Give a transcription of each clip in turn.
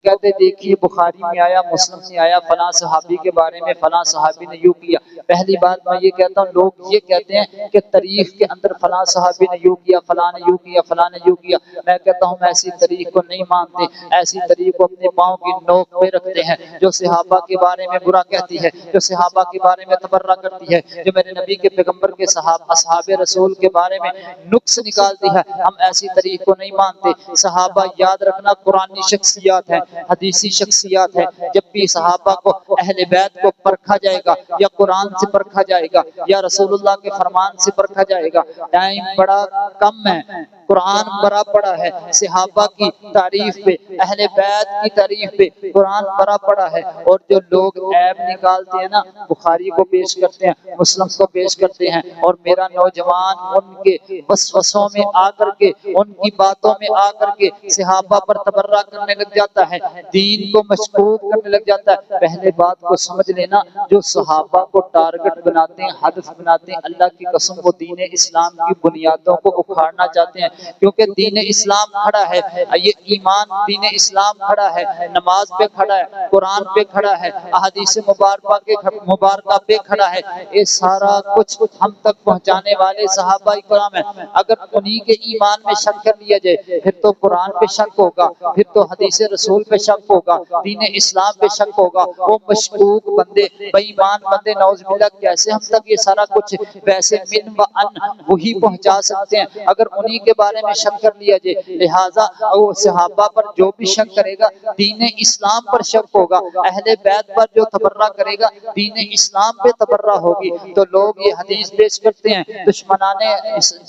کہتے دیکھیے بخاری میں آیا، مسلم میں آیا، فلاں صحابی کے بارے میں فلاں صحابی نے یوں کیا۔ پہلی بات میں یہ کہتا ہوں، لوگ یہ کہتے ہیں کہ تاریخ کے اندر فلاں صحابی نے یوں کیا، فلاں نے یوں کیا، فلاں نے یوں کیا۔ میں کہتا ہوں ایسی تاریخ کو نہیں مانتے، ایسی تاریخ کو اپنے پاؤں کی نوک پہ رکھتے ہیں، جو صحابہ کے بارے میں برا کہتی ہے، جو صحابہ کے بارے میں تبرہ کرتی ہے، جو میرے نبی کے پیغمبر کے اصحاب رسول کے بارے میں نقص نکالتی ہے، ہم ایسی تاریخ کو نہیں مانتے۔ صحابہ یاد رکھنا قرآنی شخصیات ہیں، حدیثی شخصیات ہیں۔ جب بھی صحابہ کو اہل بیت کو پرکھا جائے گا، یا قرآن سے پرکھا جائے گا، یا رسول اللہ کے فرمان سے پرکھا جائے گا۔ ٹائم بڑا کم ہے، قرآن بڑا پڑا ہے، صحابہ کی تعریف پہ، اہل بیت کی تعریف پہ قرآن بڑا پڑا ہے۔ اور جو لوگ عیب نکالتے ہیں نا، بخاری کو پیش کرتے ہیں، مسلم کو پیش کرتے ہیں، اور میرا نوجوان ان کے وسوسوں میں آ کر کے، ان کی باتوں میں آ کر کے صحابہ پر تبرہ کرنے لگ جاتا ہے، دین کو مشکوک کرنے لگ جاتا ہے۔ پہلے بات کو سمجھ لینا، جو صحابہ کو ٹارگٹ بناتے ہیں، ہدف بناتے ہیں، اللہ کی قسم وہ دین اسلام کی بنیادوں کو اکھاڑنا چاہتے ہیں، کیونکہ دین اسلام کھڑا ہے، یہ ایمان دین اسلام کھڑا ہے، نماز پہ کھڑا ہے، قرآن پہ کھڑا ہے، احادیث مبارکہ پہ کھڑا ہے۔ یہ سارا کچھ ہم تک پہنچانے والے صحابہ کرام ہیں۔ اگر انہی کے ایمان میں شک کر لیا جائے، پھر تو قرآن پہ شک ہوگا، پھر تو حدیث رسول پہ شک ہوگا، دین اسلام پہ شک ہوگا۔ وہ مشکوک بندے، بے ایمان بندے، نعوذ باللہ، کیسے ہم تک یہ سارا کچھ ویسے من و ان وہی پہنچا سکتے ہیں اگر انہی کے بارے میں شک کر لیا جائے۔ لہٰذا وہ صحابہ پر جو بھی شک کرے گا، دین اسلام پر شک ہوگا، اہل بیت پر جو تبرہ کرے گا، دین اسلام پہ تبرہ ہوگی۔ تو لوگ یہ حدیث پیش کرتے ہیں،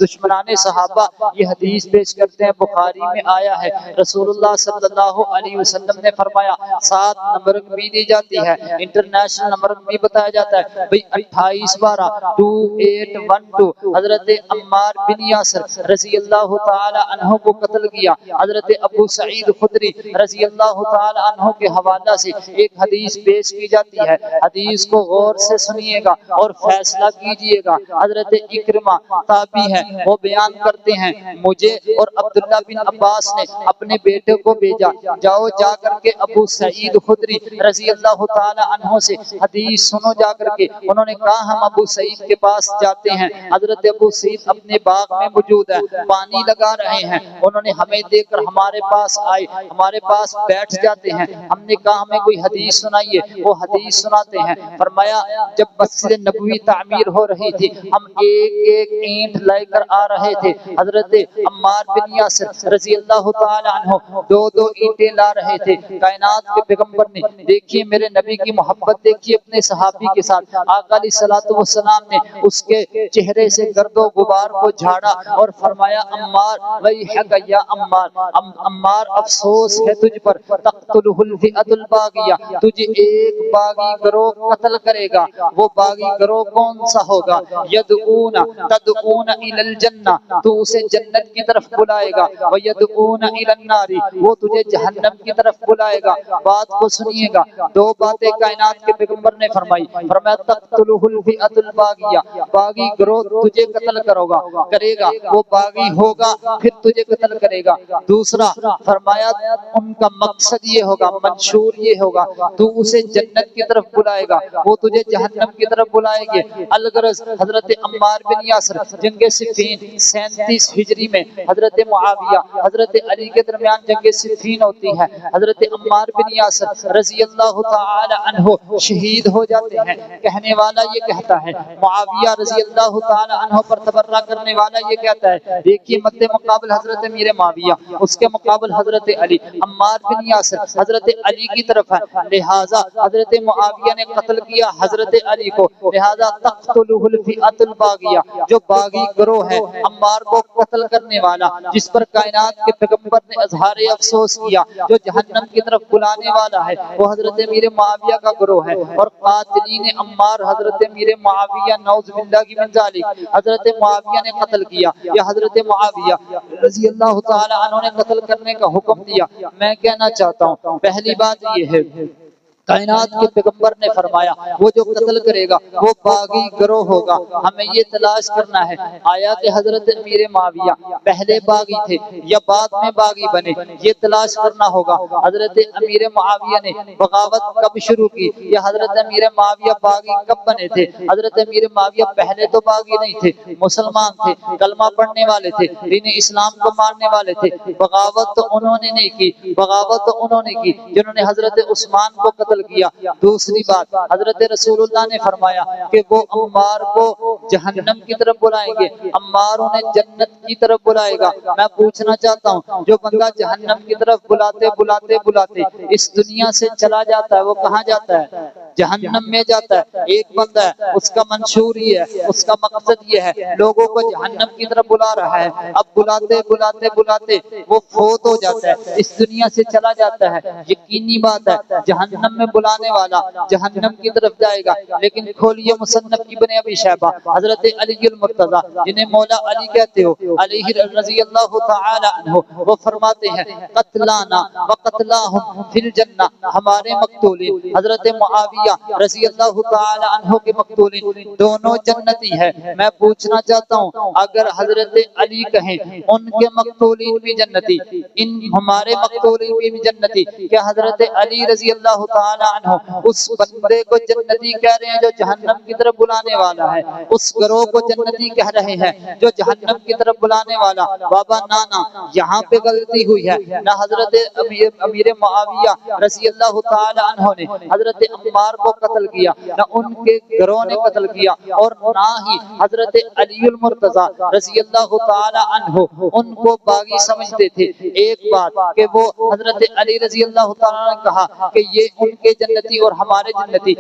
دشمنان صحابہ یہ حدیث پیش کرتے ہیں، بخاری میں آیا ہے، رسول اللہ صلی اللہ علیہ وسلم نے فرمایا، 7 نمبرنگ بھی دی جاتی ہے، انٹرنیشنل نمبرنگ بھی بتایا جاتا ہے، 2812 2812 حضرت عمار بن یاسر رضی اللہ تعالی عنہ کو قتل کیا۔ حضرت ابو سعید خدری رضی اللہ تعالی عنہ کے حوالہ سے ایک حدیث پیش کی جاتی ہے، حدیث کو غور سے سنیے گا اور فیصلہ کیجئے گا۔ حضرت اکرمہ تابعی ہیں، وہ بیان کرتے ہیں، مجھے اور عبداللہ بن عباس نے اپنے بیٹے کو بھیجا، جاؤ جا کر کے ابو سعید خدری رضی اللہ تعالی عنہ سے حدیث سنو جا کر کے۔ انہوں نے کہا ہم ابو سعید کے پاس جاتے ہیں، حضرت ابو سعید اپنے باغ میں موجود ہے، پانی لگا رہے ہیں، انہوں نے ہمیں دیکھ کر ہمارے پاس آئے، ہمارے پاس بیٹھ جاتے ہیں۔ ہم نے کہا ہمیں کوئی حدیث سنائیے، وہ حدیث سناتے ہیں۔ فرمایا جب مسجد نبوی تعمیر ہو رہی تھی، ہم ایک ایک اینٹ لے کر آ رہے تھے، حضرت عمار بن یاسر رضی اللہ تعالی عنہ 2 اینٹیں لا رہے تھے۔ کائنات کے پیغمبر نے دیکھیے میرے نبی کی محبت دیکھیے اپنے صحابی کے ساتھ، آقا علیہ الصلوۃ والسلام نے اس کے چہرے سے گرد و غبار کو جھاڑا اور فرمایا عمار ویحک یا عمار، عمار افسوس ہے تجھ پر، تقتلہ الفئۃ الباغیہ، تجھے ایک باغی گروہ قتل کرے گا۔ وہ باغی گروہ کون سا ہوگا؟ تدعون الی الجنہ، تو اسے جنت کی طرف بلائے گا، ویدعون الی النار، وہ تجھے جہنم کی طرف بلائے گا۔ بات کو سنیے گا، 2 باتیں کائنات کے پیغمبر نے فرمائی، فرمایا تقتلہ الفئۃ الباغیہ، باغی گروہ تجھے قتل کرے گا، وہ باغی ہوگا پھر تجھے قتل کرے گا۔ دوسرا فرمایا ان کا مقصد یہ ہوگا، منشور یہ ہوگا، تو اسے جنت کی طرف بلائے گا، وہ تجھے جہنم کی طرف بلائیں گے۔ الغرض حضرت عمار بن یاسر جنگ صفین 37 ہجری میں حضرت معاویہ حضرت علی کے درمیان جنگ صفین ہوتی ہے، حضرت عمار بن یاسر رضی اللہ تعالی عنہ شہید ہو جاتے ہیں۔ کہنے والا یہ کہتا ہے، معاویہ رضی اللہ تعالی عنہ پر تبرہ کرنے والا یہ کہتا ہے، دیکھیے مد مقابل حضرت امیر معاویہ، اس کے مقابل حضرت علی، عمار بن یاسر حضرت علی کی طرف ہے، لہٰذا حضرت معاویہ نے قتل کیا حضرت علی کو، لہٰذا تقتلہ الفئۃ الباغیہ، جو باغی گروہ ہے عمار کو قتل کرنے والا، جس پر کائنات کے پیغمبر نے اظہار افسوس کیا، جو جہنم کی طرف بلانے والا ہے، وہ حضرت امیر معاویہ کا گروہ ہے۔ اور قاتلین عمار حضرت امیر معاویہ نعوذ باللہ من ذالک، حضرت معاویہ نے قتل کیا یا حضرت معاویہ رضی اللہ تعالی عنہ نے قتل کرنے کا حکم دیا۔ میں کہنا چاہتا ہوں پہلی بات یہ ہے کائنات کے پیغمبر نے فرمایا وہ جو قتل کرے گا وہ باغی گروہ ہوگا. ہمیں یہ تلاش کرنا ہے آیا کہ حضرت امیر معاویہ پہلے باغی تھے یا بعد میں باغی بنے, یہ تلاش کرنا ہوگا. حضرت امیر معاویہ نے بغاوت کب شروع کی یا حضرت امیر معاویہ باغی کب بنے تھے؟ حضرت امیر معاویہ پہلے تو باغی نہیں تھے, مسلمان تھے, کلمہ پڑھنے والے تھے, دین اسلام کو ماننے والے تھے. بغاوت تو انہوں نے نہیں کی, بغاوت تو انہوں نے کی جنہوں نے حضرت عثمان کو قتل کیا. دوسری بات, حضرت رسول اللہ نے فرمایا کہ وہ عمار کو جہنم کی طرف بلائیں گے, عمار انہیں جنت کی طرف بلائے گا. میں پوچھنا چاہتا ہوں جو بندہ جہنم کی طرف بلاتے بلاتے بلاتے اس دنیا سے چلا جاتا ہے وہ کہاں جاتا ہے؟ جہنم میں جاتا ہے. ایک بندہ ہے اس کا منشور یہ ہے, اس کا مقصد یہ ہے لوگوں کو جہنم کی طرف بلا رہا ہے. اب بلاتے بلاتے بلاتے وہ فوت ہو جاتا ہے, اس دنیا سے چلا جاتا ہے. یقینی بات ہے جہنم میں بلانے والا جہنم کی طرف جائے گا. لیکن کھولیے مصنف ابن ابی شیبہ, حضرت علی المرتضیٰ جنہیں مولا علی کہتے ہو علیہ رضی اللہ تعالی عنہ, وہ فرماتے ہیں قتلانا وقتلاہم فی الجنہ, ہمارے مقتولین حضرت معاویہ رضی اللہ تعالی عنہ کے مقتولین دونوں جنتی ہے. میں پوچھنا چاہتا ہوں اگر حضرت علی کہیں ان کے مقتولین بھی جنتی, ان ہمارے مقتولین بھی جنتی, کیا حضرت علی رضی اللہ تعالی عنہ اس بندے کو جنتی کہہ رہے ہیں جو جہنم کی طرف بلانے والا ہے, اس گروہ کو جنتی کہہ رہے ہیں جو جہنم کی طرف بلانے والا؟ بابا نانا یہاں پہ غلطی ہوئی ہے. نہ حضرت امیر معاویہ رضی اللہ تعالی عنہ نے حضرت عمار کو قتل کیا, نہ ان کے گروہ نے قتل کیا, اور نہ ہی حضرت علی المرتضیٰ رضی اللہ تعالی عنہ ان کو باغی سمجھتے تھے. ایک بات کہ وہ حضرت علی رضی اللہ تعالی عنہ نے کہا کہ یہ ان کے جنتی اور ہمارے جنتی,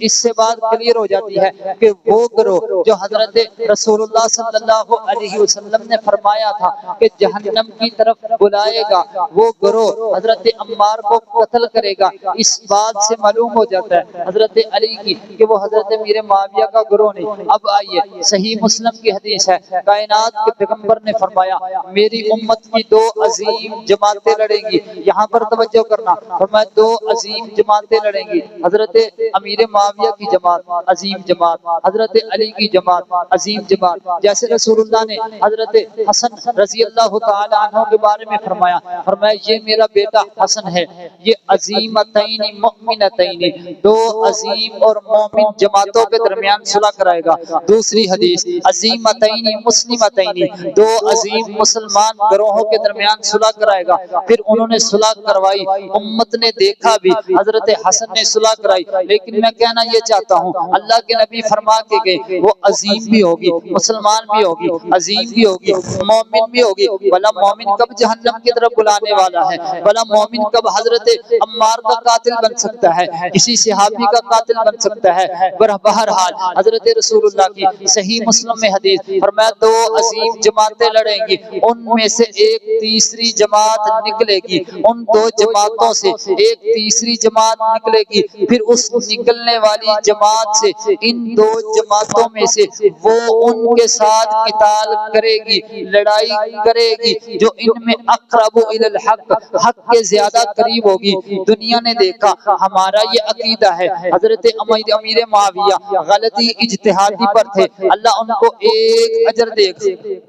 اس سے بات کلیئر ہو جاتی ہے کہ وہ گروہ جو حضرت رسول اللہ صلی اللہ علیہ وسلم نے فرمایا تھا کہ جہنم کی طرف بلائے گا, وہ گروہ حضرت عمار کو قتل کرے گا. اس بات سے معلوم ہو جاتا ہے حضرت علی کی کہ وہ حضرت امیر معاویہ کا گروہ نہیں. اب آئیے صحیح مسلم کی حدیث ہے, کائنات کے پیغمبر نے فرمایا میری امت کی دو عظیم جماعتیں لڑیں گی. یہاں پر توجہ کرنا, فرمایا دو عظیم جماعتیں لڑیں گی, حضرت امیر معاویہ کی جماعت عظیم جماعت, حضرت علی کی جماعت عظیم جماعت. جیسے رسول اللہ نے حضرت حسن رضی اللہ تعالی عنہ کے بارے میں فرمایا, فرمایا یہ میرا بیٹا حسن ہے, یہ عظیمتین مؤمنتین, دو عظیم اور مومن جماعتوں کے درمیان صلح کرائے گا. دوسری حدیث عظیمتین مسلمتین, دو عظیم مسلمان گروہوں کے درمیان صلح کرائے گا. پھر انہوں نے صلح کروائی, امت نے دیکھا بھی حضرت حسن نے صلح کرائی. لیکن میں کہنا یہ چاہتا ہوں اللہ کے نبی فرما کے گئے وہ عظیم بھی ہوگی, مسلمان بھی ہوگی, عظیم بھی ہوگی, مومن بھی ہوگی. بھلا مومن کب جہنم کی طرف بلانے والا ہے؟ بھلا مومن کب حضرت عمار کا قاتل بن سکتا ہے, کسی صحابی کا قاتل بن سکتا ہے؟ بہرحال حضرت رسول اللہ کی صحیح مسلم میں حدیث فرمایا دو عظیم جماعتیں لڑیں گی, ان میں سے ایک تیسری جماعت نکلے گی, ان دو جماعتوں سے ایک تیسری جماعت نکلے گی. پھر اس نکلنے والی جماعت سے ان دو جماعتوں میں سے وہ ان کے ساتھ قتال کرے گی, لڑائی کرے گی جو ان میں اقرب الی الحق, حق کے زیادہ قریب ہوگی. دنیا نے دیکھا ہمارا یہ عقیدہ ہے, حضرت امیر معاویہ غلطی اجتہادی پر تھے, اللہ ان کو ایک اجر دے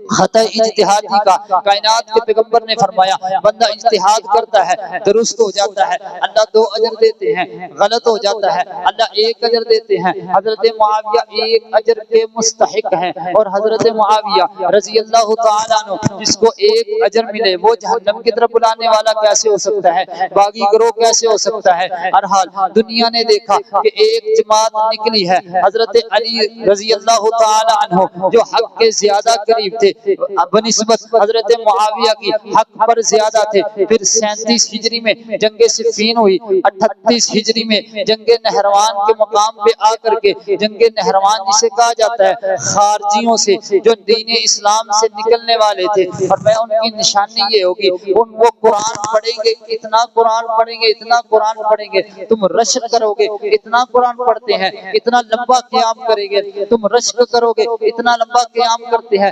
خطا اجتہادی کا. کائنات کے پیغمبر نے فرمایا بندہ اجتہاد کرتا ہے درست ہو جاتا ہے, اللہ دو اجر دیتے ہیں, غلط ہو جاتا ہے اللہ ایک اجر دیتے ہیں. حضرت معاویہ ایک اجر کے مستحق ہیں, اور حضرت معاویہ رضی اللہ تعالی عنہ جس کو ایک اجر ملے وہ جہنم کی طرف بلانے والا کیسے ہو سکتا ہے, باغی گروہ کیسے ہو سکتا ہے؟ ہر دنیا نے دیکھا کہ ایک جماعت نکلی ہے, حضرت علی رضی اللہ تعالی عنہ جو حق کے زیادہ قریب تھے بنسبت حضرت معاویہ کی, حق پر زیادہ تھے. پھر 37 ہجری میں جنگ صفین ہوئی, 38 ہجری میں جنگ نہروان کے مقام پہ آ کر کے, جنگ نہروان جسے کہا جاتا ہے خارجیوں سے جو دین اسلام سے نکلنے والے تھے, اور میں ان کی نشانی یہ ہوگی ان کو قرآن پڑھیں گے, اتنا قرآن پڑھیں گے, اتنا قرآن پڑھیں گے تم رشک کرو گے, اتنا قرآن پڑھتے ہیں, اتنا لمبا قیام کریں گے تم رشک کرو گے, اتنا لمبا قیام کرتے ہیں.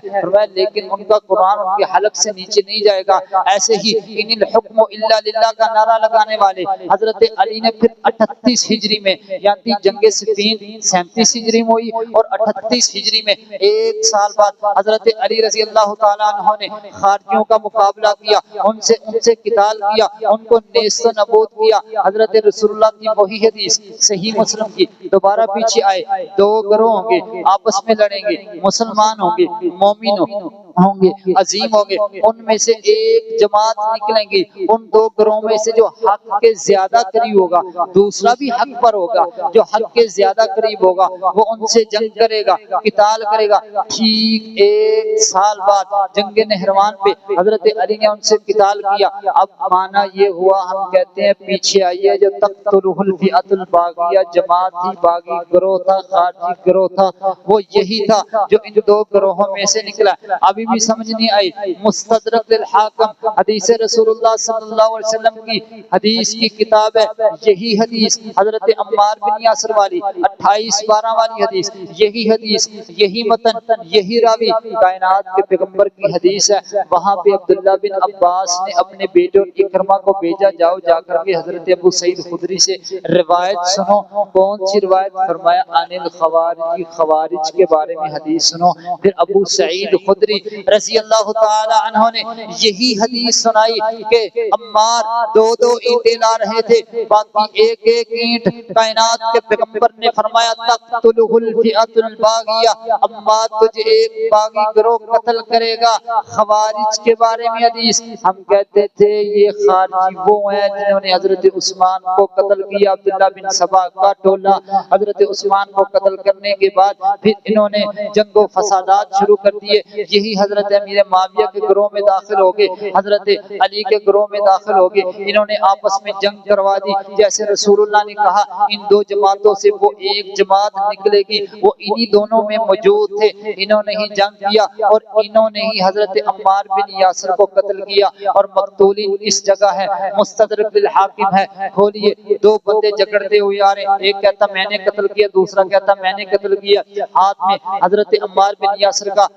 لیکن ان کا قرآن ان کے حلق سے نیچے نہیں جائے گا. ایسے ہی ان الحکم الا للہ کا نعرہ لگانے والے حضرت حضرت علی نے پھر 38 ہجری میں یعنی جنگ صفین 37 ہجری میں ہوئی اور 38 ہجری میں ایک سال بعد حضرت علی رضی اللہ تعالیٰ عنہ نے خارجیوں کا مقابلہ کیا، ان سے قتال کیا، ان کو نیست و نابود کیا۔ حضرت رسول اللہ کی وہی حدیث صحیح مسلم کی، دوبارہ پیچھے آئے، دو گروہ ہوں گے آپس میں لڑیں گے، مسلمان ہوں گے، مومن ہوں گے، عظیم ہوں گے، ان میں سے ایک جماعت نکلیں گی، ان دو گروہوں میں سے جو حق کے زیادہ قریب ہوگا دوسرا بھی حق پر ہوگا، جو حق کے زیادہ قریب ہوگا وہ ان سے جنگ کرے گا، قتال کرے گا۔ ٹھیک ایک سال بعد جنگ نہروان پہ حضرت علی نے ان سے قتال کیا۔ اب معنی یہ ہوا، ہم کہتے ہیں پیچھے آئیے، جو تقتلہ الفئۃ الباغیہ، جماعت ہی باغی گروہ تھا، خارجی گروہ تھا، وہ یہی تھا جو ان دو گروہوں میں سے نکلا۔ ابھی بھی سمجھ نہیں آئی، مستدرک للحاکم حدیث رسول اللہ صلی اللہ علیہ وسلم کی حدیث کی کتاب ہے، یہی حدیث حضرت عمار بن یاسر والی 28-12 والی حدیث، یہی حدیث، یہی متن، یہی راوی کائنات کے پیغمبر کی حدیث ہے۔ وہاں پہ عبداللہ بن عباس نے اپنے بیٹے اکرمہ کو بھیجا، جاؤ جا کر کے حضرت ابو سعید خدری سے روایت سنو۔ کون سی روایت؟ فرمایا عن الخوارج، خوارج کے بارے میں حدیث سنو۔ پھر ابو سعید خدری رضی اللہ تعالی عنہ نے یہی حدیث سنائی کہ عمار دو اینٹیں لا رہے تھے، باقی ایک ایک اینٹ کائنات کے پیغمبر نے فرمایا تقتلہ الفئۃ الباغیہ، عمار تجھے ایک باغی گروہ قتل کرے گا۔ خوارج کے بارے میں حدیث، ہم کہتے تھے یہ خارجی وہ ہیں جنہوں نے حضرت عثمان کو قتل کیا، عبداللہ بن سبا کا ٹولہ حضرت عثمان کو قتل کرنے کے بعد پھر انہوں نے جنگ و فسادات شروع کر دیے، یہی حضرت امیر معاویہ کے گروہ میں داخل ہو گئے، حضرت علی کے گروہ میں داخل ہو گئے، انہوں نے آپس میں جنگ کروا دی۔ جیسے رسول اللہ نے کہا ان دو جماعتوں سے وہ ایک جماعت نکلے گی، وہ انہی دونوں میں موجود تھے، انہوں نے ہی جنگ کیا اور انہوں نے ہی حضرت عمار بن یاسر کو قتل کیا، اور مقتولین اس جگہ ہے، مستدرک للحاکم ہے، کھولیے۔ دو بندے جھگڑتے ہوئے آ رہے، ایک کہتا میں نے قتل کیا، دوسرا کہتا میں نے قتل کیا، ہاتھ میں حضرت عمار بن یاسر کا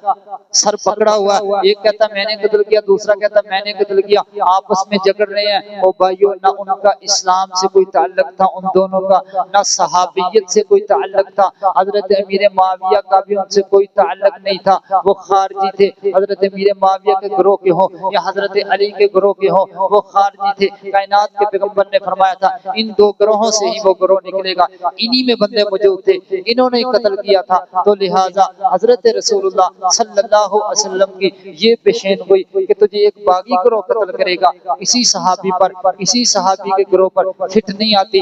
سر پکڑا ہوا، ایک کہتا میں نے قتل کیا، دوسرا کہتا میں نے قتل کیا، آپس میں جھگڑ رہے ہیں۔ او بھائیو، نہ ان کا اسلام سے کوئی تعلق تھا ان دونوں کا، نہ صحابیت سے کوئی تعلق تھا، حضرت امیر معاویہ کا بھی ان سے کوئی تعلق نہیں تھا، وہ خارجی تھے، حضرت امیر معاویہ کے گروہ کے ہوں یا حضرت علی کے گروہ کے ہوں، وہ خارجی تھے۔ کائنات کے پیغمبر نے فرمایا تھا ان دو گروہوں سے ہی وہ گروہ نکلے گا، انہی میں بندے موجود تھے، انہوں نے قتل کیا تھا، تو لہٰذا حضرت رسول اللہ صلی اللہ علیہ وسلم کی یہ پیشین ہوئی کہ تجھے ایک باغی گروہ قتل کرے گا، اسی صحابی پر، اسی صحابی کے گروہ پر فٹ نہیں آتی۔